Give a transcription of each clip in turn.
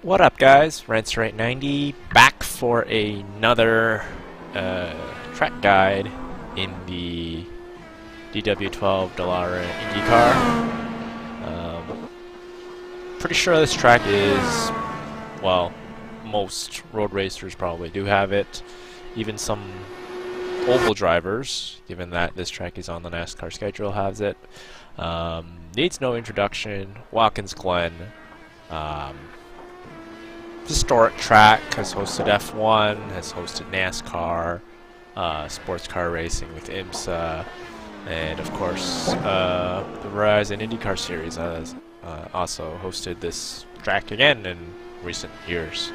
What up, guys? Rent90 back for another track guide in the DW12 Dallara Indycar. Pretty sure this track is, well, most road racers probably do have it. Even some oval drivers, given that this track is on the NASCAR schedule, has it. Needs no introduction. Watkins Glen. Historic track, has hosted F1, has hosted NASCAR, sports car racing with IMSA, and of course the Verizon Indycar series has also hosted this track again in recent years.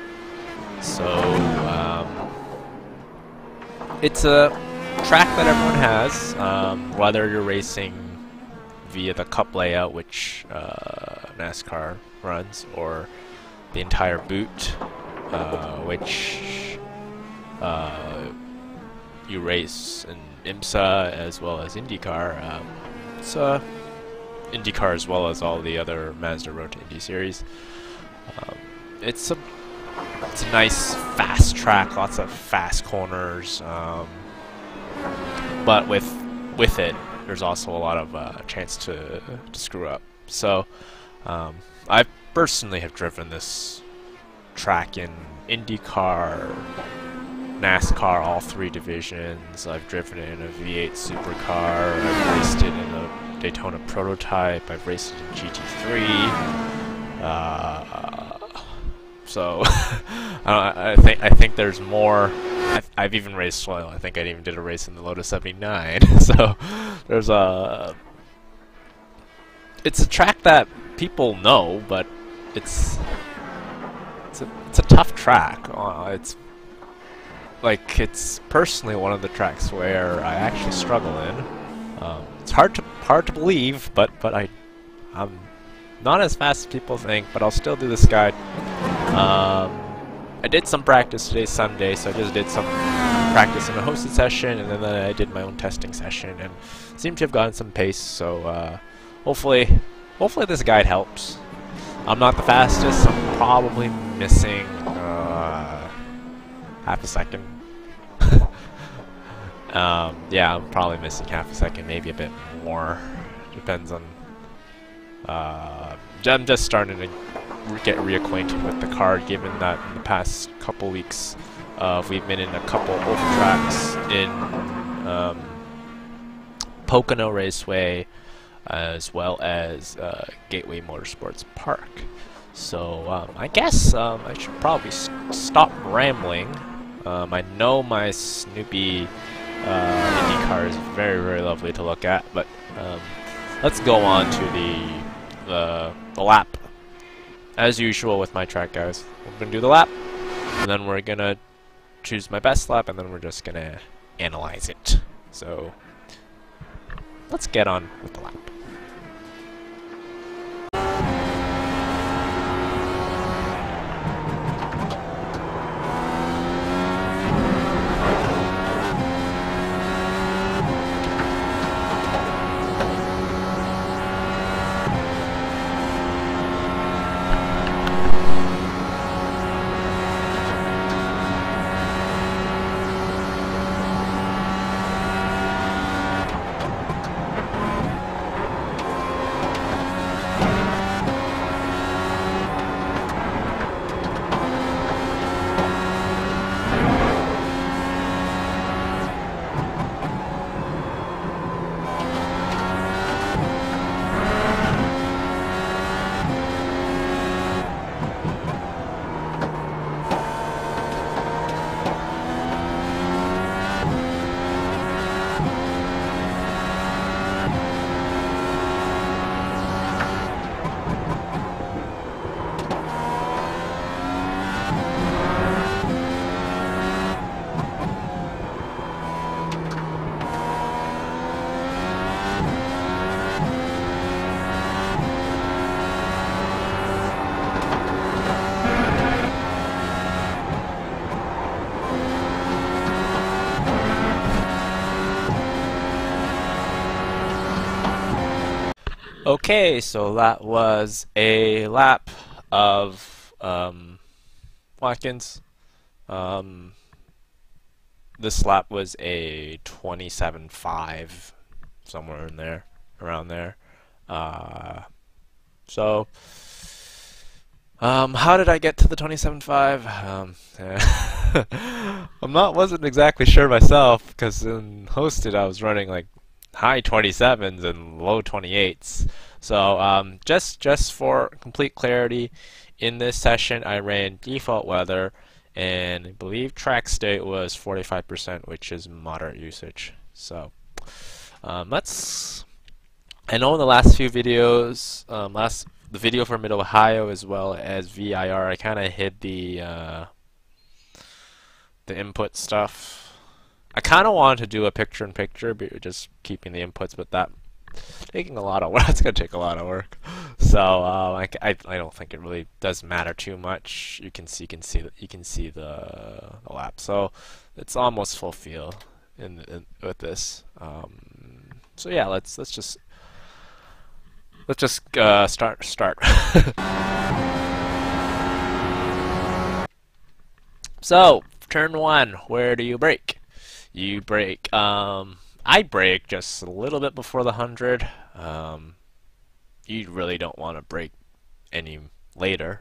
So it's a track that everyone has, whether you're racing via the Cup layout, which NASCAR runs, or the entire boot, which you race in IMSA as well as IndyCar. It's IndyCar as well as all the other Mazda Road to Indy series. It's a nice fast track, lots of fast corners, but with it, there's also a lot of chance to screw up. So I personally have driven this track in IndyCar, NASCAR, all three divisions. I've driven it in a V8 supercar. I've raced it in a Daytona prototype. I've raced it in GT3. So I think there's more. I've even raced. Well, I think I even did a race in the Lotus 79. So there's it's a track that people know, but it's a tough track. It's personally one of the tracks where I actually struggle in. It's hard to believe, but I'm not as fast as people think. But I'll still do this guide. I did some practice today, Sunday, so I just did some practice in a hosted session, and then I did my own testing session, and seem to have gotten some pace. So hopefully this guide helps. I'm not the fastest. I'm probably missing half a second. Yeah, I'm probably missing half a second, maybe a bit more. Depends on. I'm just starting to get reacquainted with the car, given that in the past couple weeks we've been in a couple oval tracks in Pocono Raceway, as well as Gateway Motorsports Park. So I guess I should probably stop rambling. I know my Snoopy IndyCar is very, very lovely to look at, but let's go on to the lap. As usual with my track, guys, we're gonna do the lap, and then we're gonna choose my best lap, and then we're just gonna analyze it. So let's get on with the lap. Okay, so that was a lap of Watkins. This lap was a 27.5, somewhere in there, around there. So, how did I get to the 27.5? Wasn't exactly sure myself, because in hosted I was running like high 27s and low 28s. So, just for complete clarity, in this session I ran default weather, and I believe track state was 45%, which is moderate usage. So, let's. I know in the last few videos, the video for Mid Ohio as well as VIR, I kind of hid the input stuff. I kind of wanted to do a picture-in-picture, but just keeping the inputs, but that taking a lot of work. That's gonna take a lot of work. So I don't think it really does matter too much. You can see the lap. So it's almost full field with this. So yeah, let's just start. So turn 1, where do you brake? You brake. I brake just a little bit before the 100. You really don't want to brake any later.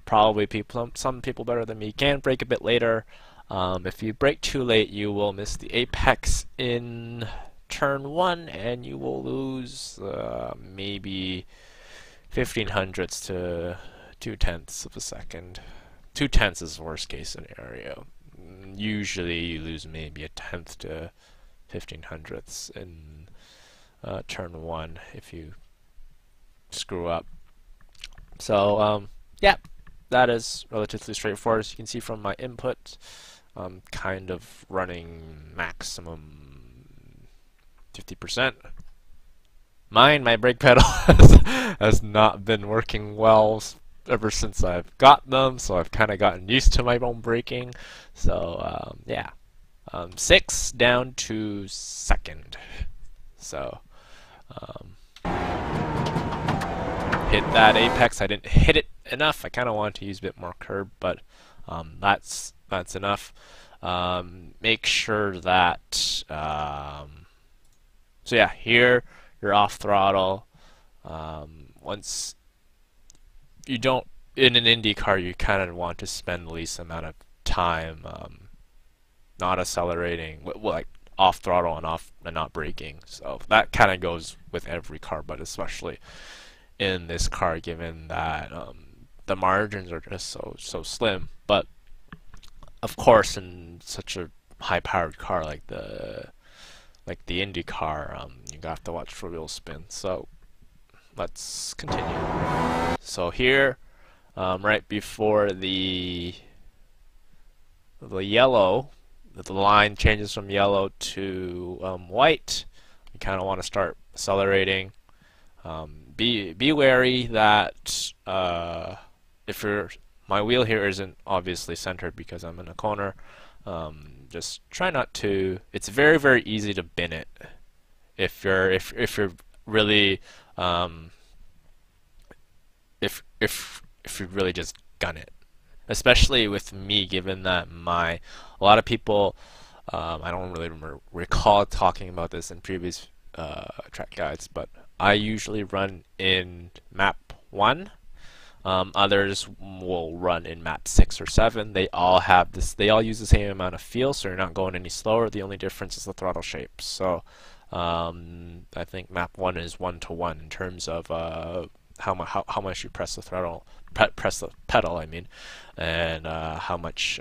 Probably some people better than me can brake a bit later. If you brake too late, you will miss the apex in turn 1, and you will lose maybe 0.15 to 0.2 of a second. 0.2 is the worst case scenario. Usually you lose maybe 0.1 to 0.15 in turn 1 if you screw up. So yeah, that is relatively straightforward. As you can see from my input, I'm kind of running maximum 50%. My brake pedal has not been working well ever since I've got them, so I've kind of gotten used to my own braking. So yeah, 6 down to 2nd. So hit that apex. I didn't hit it enough. I kind of wanted to use a bit more curb, but that's enough. Make sure that so yeah, here you're off throttle. Once you don't, in an Indycar, you kind of want to spend the least amount of time not accelerating, like off throttle and not braking. So that kind of goes with every car, but especially in this car, given that the margins are just so slim. But of course, in such a high-powered car like the IndyCar, you have to watch for wheel spin. So let's continue. So here, right before the yellow, the line changes from yellow to white, you kind of want to start accelerating. Be wary that if my wheel here isn't obviously centered because I'm in a corner. Just try not to. It's very easy to bin it if you're really if you really just gun it. Especially with me, given that a lot of people, I don't really recall talking about this in previous track guides, but I usually run in map 1. Others will run in map 6 or 7. They all have this. They all use the same amount of fuel, so you're not going any slower. The only difference is the throttle shape. So I think map 1 is 1-to-1 in terms of how much you press the throttle, press the pedal, I mean, and how much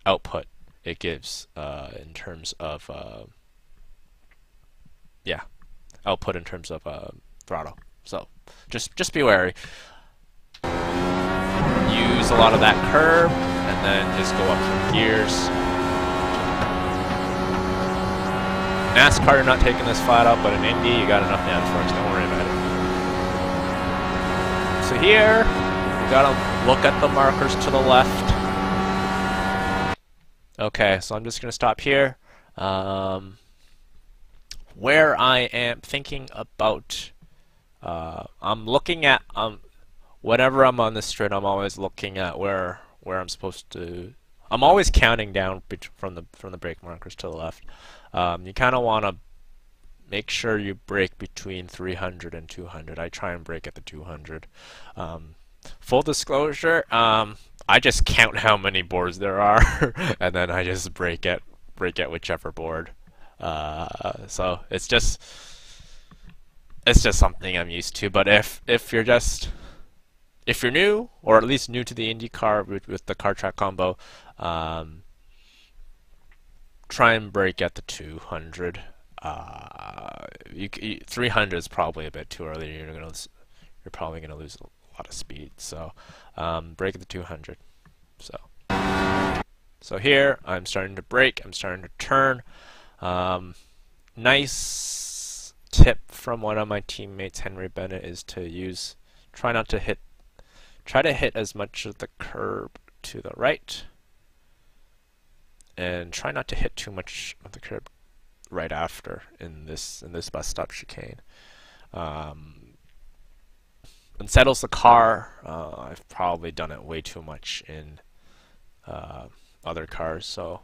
output it gives in terms of yeah, output in terms of throttle. So just be wary. Use a lot of that curb, and then just go up some gears. NASCAR, you're not taking this flat out, but in Indy, you got enough downforce. Don't worry about it. So here, you gotta look at the markers to the left. Okay, so I'm just gonna stop here. Where I am thinking about, I'm looking at whenever I'm on the straight, I'm always looking at where I'm supposed to. I'm always counting down from the brake markers to the left. You kind of want to make sure you brake between 300 and 200. I try and brake at the 200. Full disclosure, I just count how many boards there are, and then I just brake at whichever board. So it's just something I'm used to. But if you're new, or at least new to the Indycar with the car track combo, try and brake at the 200. 300 is probably a bit too early. You're probably gonna lose a lot of speed. So brake at the 200. So here I'm starting to brake. I'm starting to turn. Nice tip from one of my teammates, Henry Bennett, is to try to hit as much of the curb to the right, and try not to hit too much of the curb right after in this bus stop chicane. Unsettles the car. I've probably done it way too much in other cars, so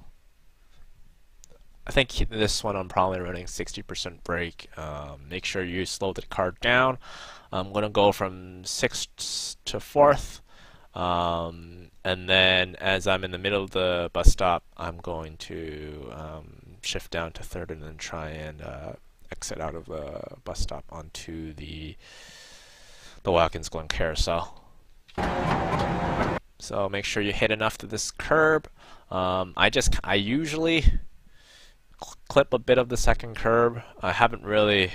I think this one I'm probably running 60% brake. Make sure you slow the car down. I'm going to go from 6th to 4th, and then as I'm in the middle of the bus stop, I'm going to shift down to 3rd and then try and exit out of the bus stop onto the Watkins Glen carousel. So make sure you hit enough to this curb. I usually clip a bit of the second curb. I haven't really.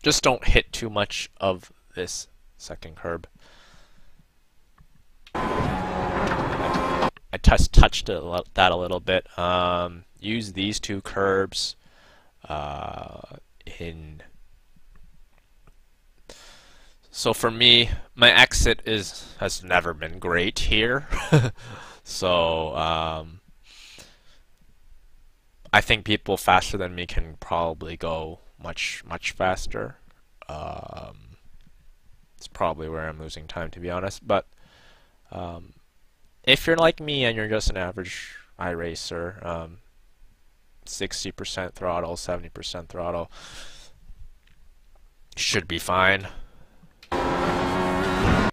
Just don't hit too much of this second curb. I touched that a little bit. Use these two curbs So for me, my exit has never been great here. So I think people faster than me can probably go much faster. It's probably where I'm losing time, to be honest. But if you're like me and you're just an average iRacer, 60% throttle, 70% throttle, should be fine.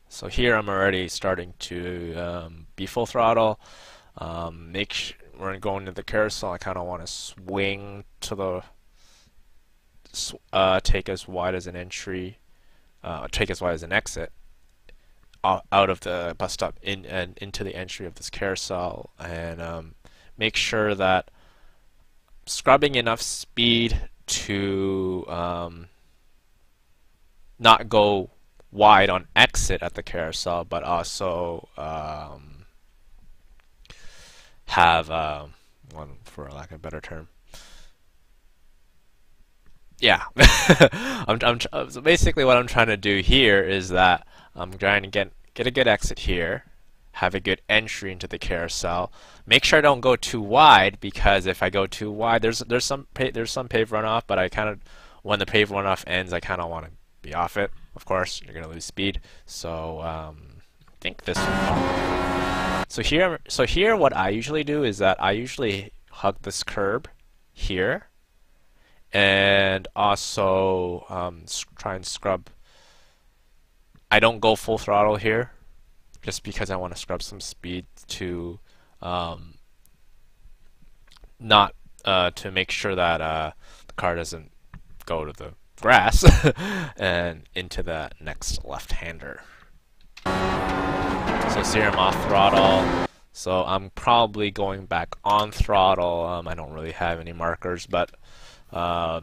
So here I'm already starting to be full throttle. When going to the carousel, I kind of want to swing to the take as wide as an entry, take as wide as an exit out of the bus stop and into the entry of this carousel, and make sure that scrubbing enough speed to not go wide on exit at the carousel, but also have one, for lack of a better term. Yeah. So basically what I'm trying to do here is that I'm trying to get a good exit here, have a good entry into the carousel. Make sure I don't go too wide, because if I go too wide, there's some pave runoff, but I kind of, when the pave runoff ends, I kind of want to be off it. Of course, you're gonna lose speed. So I think this one. So here, what I usually do is that I usually hug this curb here, and also try and scrub. I don't go full throttle here, just because I want to scrub some speed to not to make sure that the car doesn't go to the grass and into the next left-hander. So see, I'm off throttle, so I'm probably going back on throttle. I don't really have any markers, but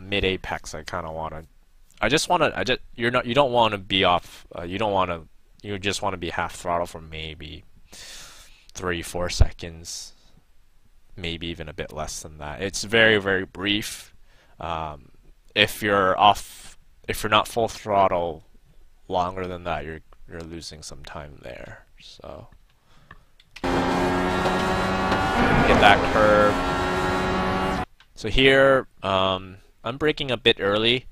mid-apex, I kind of want to. You don't want to be off. You just want to be half throttle for maybe 3-4 seconds, maybe even a bit less than that. It's very, very brief. If you're not full throttle longer than that, you're losing some time there. So hit that curve. So here I'm braking a bit early.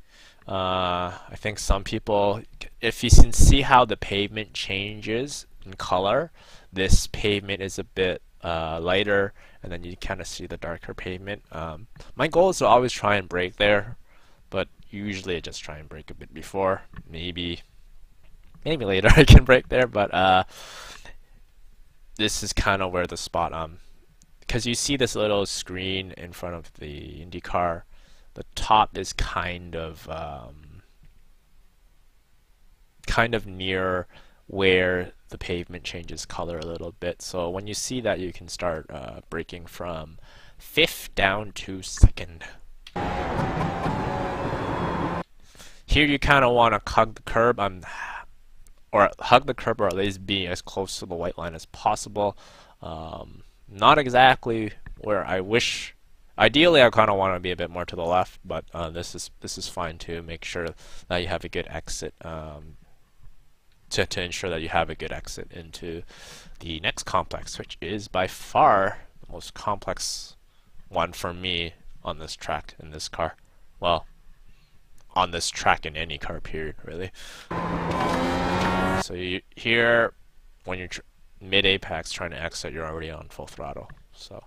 I think some people, if you can see how the pavement changes in color, this pavement is a bit lighter, and then you kind of see the darker pavement. My goal is to always try and brake there, but usually I just try and brake a bit before. Maybe later I can brake there, but this is kind of where the spot because you see this little screen in front of the Indycar. The top is kind of near where the pavement changes color a little bit. So when you see that, you can start braking from 5th down to 2nd. Here you kind of want to hug the curb, or at least be as close to the white line as possible. Not exactly where I wish. Ideally, I kind of want to be a bit more to the left, but this is fine too. Make sure that you have a good exit to ensure that you have a good exit into the next complex, which is by far the most complex one for me on this track in this car. Well, on this track in any car, period, really. So here, when you're mid-apex trying to exit, you're already on full throttle. So,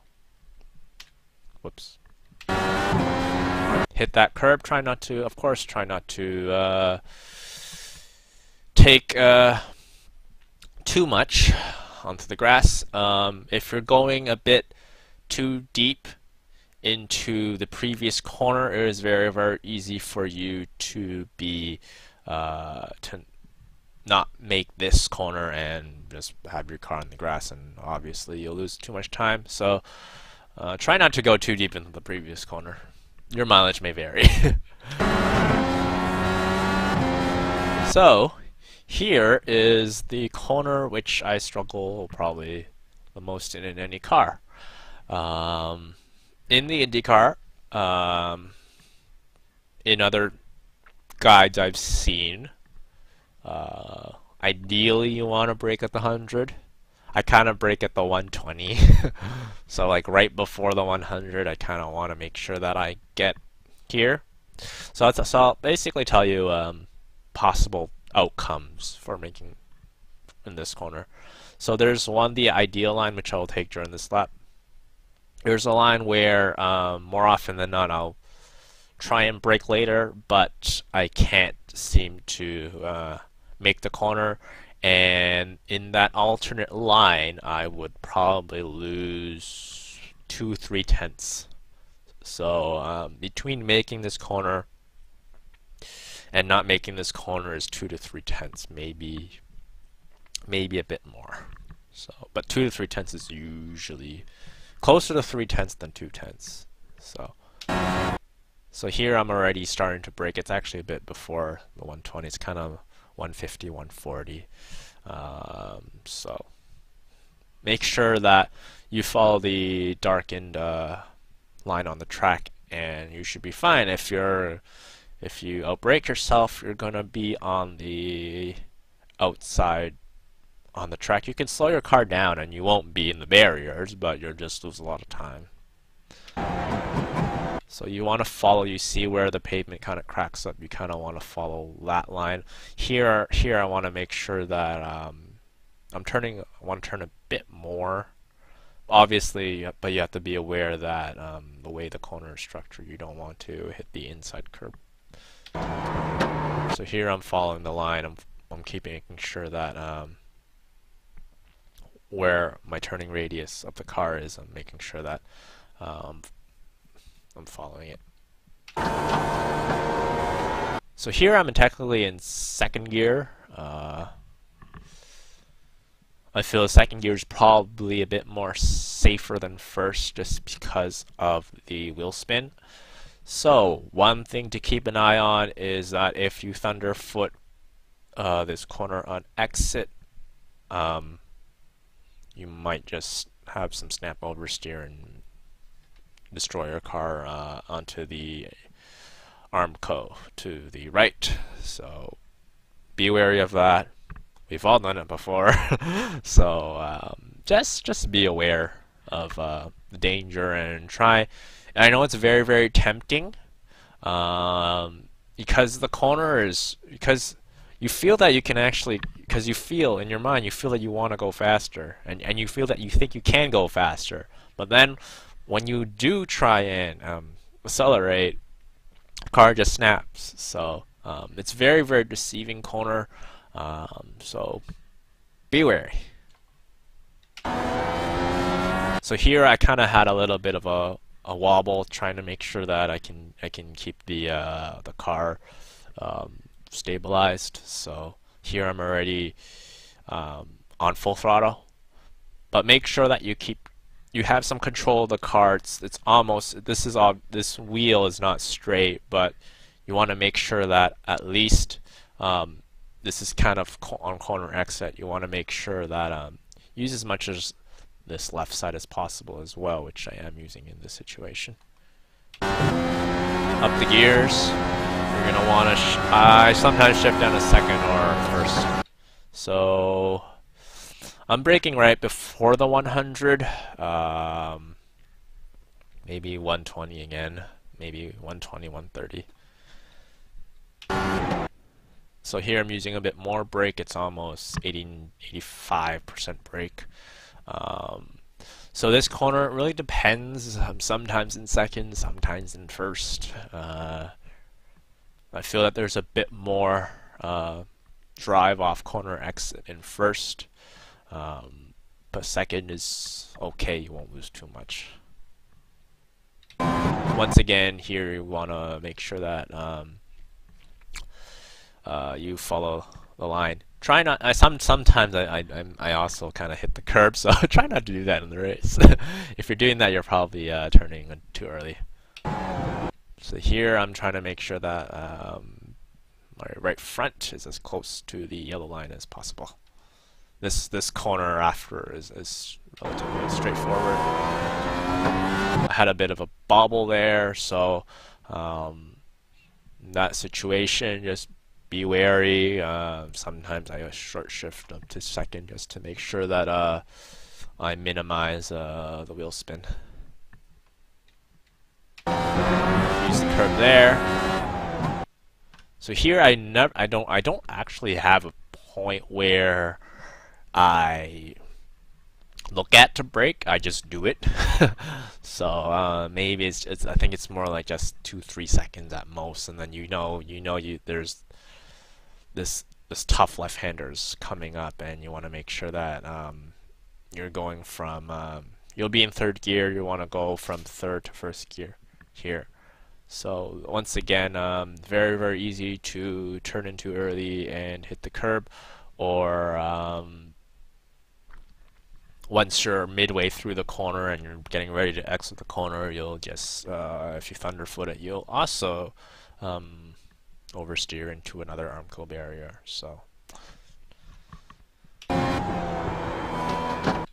whoops. Hit that curb. Try not to take too much onto the grass. If you're going a bit too deep into the previous corner, it is very, very easy for you to be to not make this corner and just have your car on the grass, and obviously you'll lose too much time. So try not to go too deep into the previous corner. Your mileage may vary. So here is the corner which I struggle probably the most in any car. In the IndyCar, in other guides I've seen, ideally you want to brake at the 100. I kind of brake at the 120. So like right before the 100, I kind of want to make sure that I get here. So I'll basically tell you possible outcomes for making in this corner. So there's the ideal line, which I will take during this lap. There's a line where more often than not I'll try and brake later, but I can't seem to make the corner, and in that alternate line I would probably lose 2-3 tenths. So between making this corner and not making this corner is 2 to 3 tenths, maybe a bit more. So, but 2 to 3 tenths is usually closer to 3 tenths than 2 tenths. So here I'm already starting to brake. It's actually a bit before the 120. It's kind of 150, 140. So make sure that you follow the darkened line on the track, and you should be fine. If you outbrake yourself, you're gonna be on the outside on the track. You can slow your car down and you won't be in the barriers, but you'll just lose a lot of time. So you want to follow, you see where the pavement kind of cracks up, you kind of want to follow that line. Here I want to make sure that I want to turn a bit more. Obviously, but you have to be aware that the way the corner is structured, you don't want to hit the inside curb. So here I'm following the line. I'm making sure that where my turning radius of the car is, I'm making sure that I'm following it. So here I'm technically in second gear. I feel the second gear is probably a bit more safer than first, just because of the wheel spin. So one thing to keep an eye on is that if you thunderfoot this corner on exit, you might just have some snap oversteer and destroy your car onto the Armco to the right. So be wary of that. We've all done it before. So just be aware of the danger and try. And I know it's very, very tempting because the corner is, because you feel that you can actually, because you feel in your mind, you feel that you want to go faster, and you feel that you think you can go faster. But then when you do try and accelerate, the car just snaps. So it's very, very deceiving corner. So be wary. So here I kind of had a little bit of a wobble, trying to make sure that I can keep the car stabilized. So here I'm already on full throttle, but make sure that you have some control of the car. It's almost, this wheel is not straight, but you want to make sure that at least this is kind of on corner exit. You want to make sure that use as much as this left side as possible as well, which I am using in this situation. Up the gears. You're gonna want to. I sometimes shift down to second or first. So I'm braking right before the 100. Maybe 120 again. Maybe 120, 130. So here I'm using a bit more brake. It's almost 85% brake. So this corner really depends. Sometimes in second, sometimes in first. I feel that there's a bit more drive off corner exit in first, but second is okay. You won't lose too much. Once again, here you want to make sure that you follow the line. Try not. Sometimes I also kind of hit the curb, so try not to do that in the race. If you're doing that, you're probably turning too early. So here I'm trying to make sure that my right front is as close to the yellow line as possible. This corner after is relatively straightforward. I had a bit of a bobble there, so in that situation, just be wary. Sometimes I short shift up to second just to make sure that I minimize the wheel spin. Use the curb there. So here I don't actually have a point where I look at to brake. I just do it. So maybe it's I think it's more like just 2-3 seconds at most, and then there's this tough left-handers coming up, and you want to make sure that you're going from you'll be in third gear. You want to go from third to first gear here. So once again, very, very easy to turn into early and hit the curb, or once you're midway through the corner and you're getting ready to exit the corner, you'll just, if you thunderfoot it, you'll also oversteer into another Armco barrier. So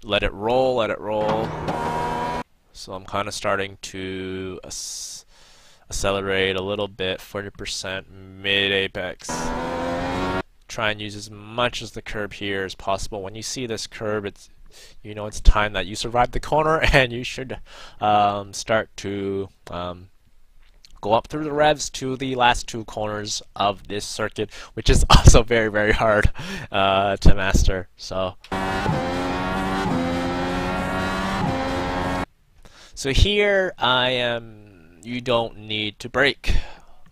let it roll, let it roll. So I'm kind of starting to accelerate a little bit, 40% mid-apex. Try and use as much as the curb here as possible. When you see this curb, it's time that you survived the corner, and you should start to go up through the revs to the last two corners of this circuit, which is also very, very hard to master. So here I am. You don't need to brake.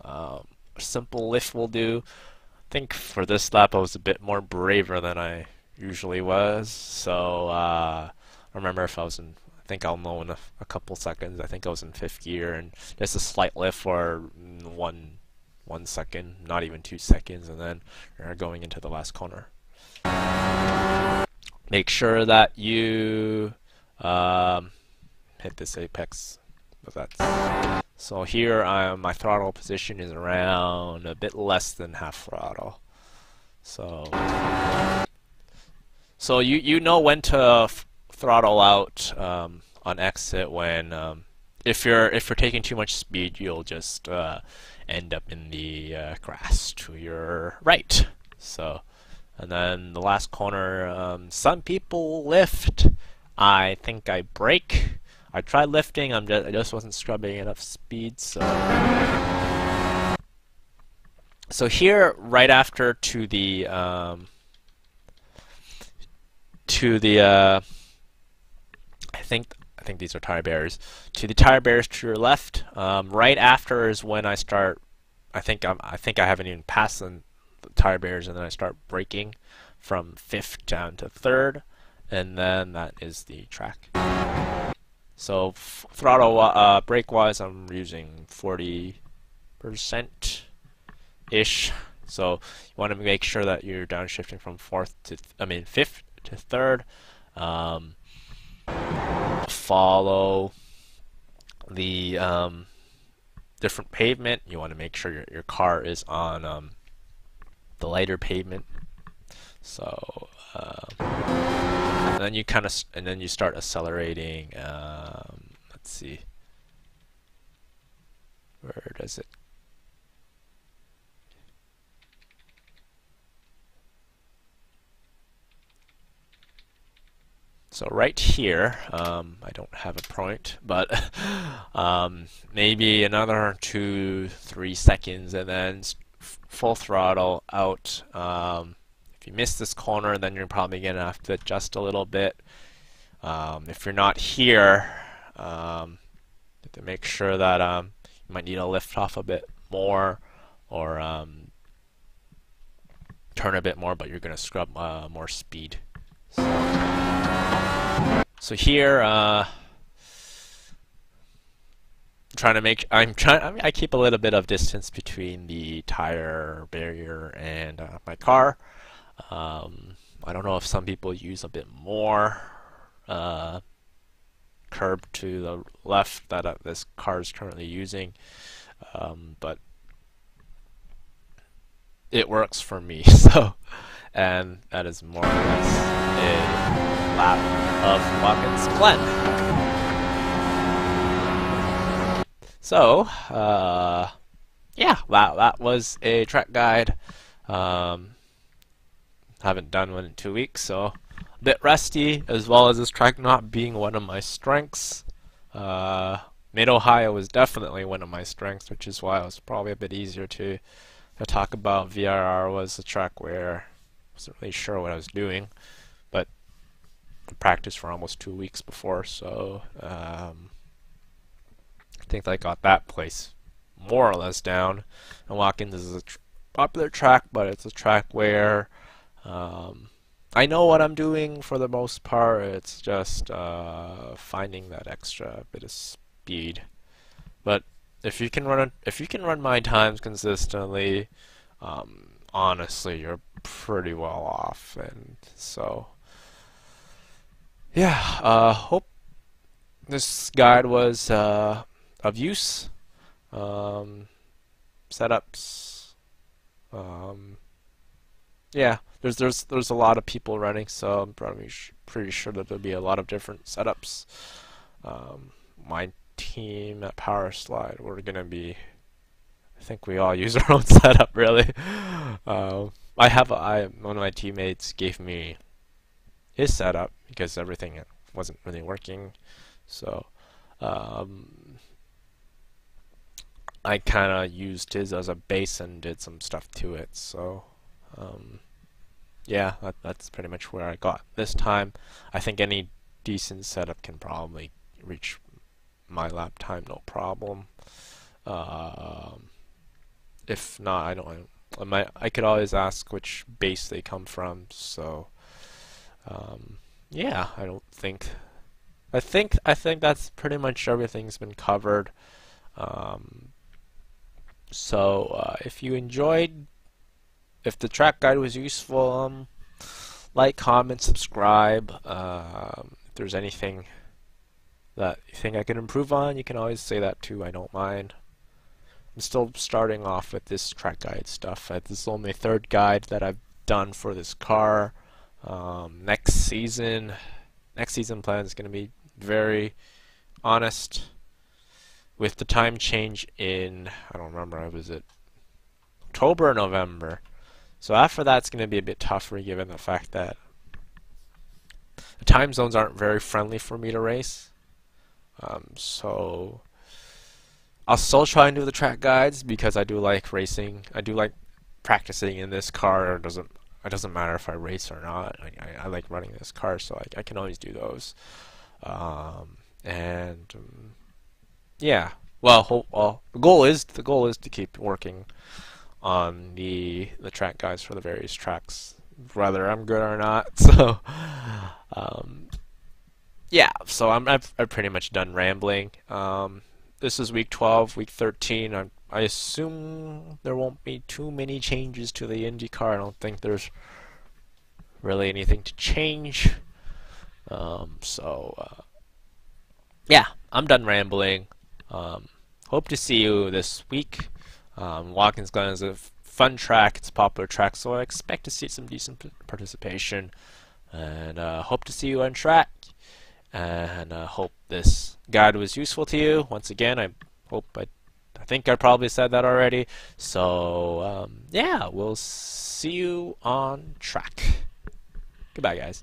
A simple lift will do. I think for this lap I was a bit more braver than I usually was. So I remember I think I'll know in a couple seconds. I think I was in fifth gear, and just a slight lift for 1 second, not even 2 seconds, and then you're going into the last corner. Make sure that you hit this apex. So here my throttle position is around a bit less than half throttle. So you know when to throttle out on exit when if you're taking too much speed, you'll just end up in the grass to your right. So, and then the last corner, some people lift. I think I brake. I tried lifting. I just wasn't scrubbing enough speed. So So here, right after to the I think these are tire barriers. To the tire barriers to your left, right after is when I start. I think I haven't even passed the tire barriers, and then I start braking from fifth down to third, and then that is the track. So throttle brake wise, I'm using 40% ish. So you want to make sure that you're downshifting from fifth to third. Follow the different pavement. You want to make sure your car is on the lighter pavement. So and then you start accelerating. Let's see, where does it? So right here, I don't have a point, but maybe another 2-3 seconds, and then full throttle out. If you miss this corner, then you're probably gonna have to adjust a little bit. If you're not here, you have to make sure that you might need to lift off a bit more, or turn a bit more, but you're gonna scrub more speed. So here, I keep a little bit of distance between the tire barrier and my car. I don't know if some people use a bit more curb to the left that this car is currently using, but it works for me. So, and that is more or less a lap of Watkins Glen. So, yeah, that was a track guide. Haven't done one in 2 weeks, so a bit rusty, as well as this track not being one of my strengths. Mid-Ohio was definitely one of my strengths, which is why it was probably a bit easier to talk about. VRR was a track where I wasn't really sure what I was doing, but I practiced for almost 2 weeks before, so I think I got that place more or less down. And Watkins is a popular track, but it's a track where I know what I'm doing for the most part. It's just finding that extra bit of speed. But if you can run my times consistently, honestly, you're pretty well off. And so, yeah, hope this guide was of use. Setups. Yeah, there's a lot of people running, so I'm probably pretty sure that there'll be a lot of different setups. My team at Power Slide, we're gonna be. I think we all use our own setup, really. One of my teammates gave me his setup because everything wasn't really working, so I kind of used his as a base and did some stuff to it. So yeah, that's pretty much where I got this time. I think any decent setup can probably reach my lap time, no problem. If not, I could always ask which base they come from. So yeah, I think that's pretty much everything's been covered. So if you enjoyed, if the track guide was useful, like, comment, subscribe. If there's anything that you think I can improve on, you can always say that too. I don't mind. I'm still starting off with this track guide stuff. This is only the third guide that I've done for this car. Next season plan is going to be very honest. With the time change in, I don't remember, was it October or November? So after that's going to be a bit tougher, given the fact that the time zones aren't very friendly for me to race. So I'll still try and do the track guides because I do like racing. I do like practicing in this car. It doesn't matter if I race or not. I like running this car, so I can always do those. Yeah. Well, the goal is to keep working on the track guides for the various tracks, whether I'm good or not. So, yeah. So I've pretty much done rambling. This is week 12, week 13. I assume there won't be too many changes to the IndyCar. I don't think there's really anything to change. Yeah, I'm done rambling. Hope to see you this week. Watkins Glen is a fun track. It's a popular track, so I expect to see some decent participation. And hope to see you on track. And hope this guide was useful to you. Once again, I think I probably said that already. So yeah, we'll see you on track. Goodbye, guys.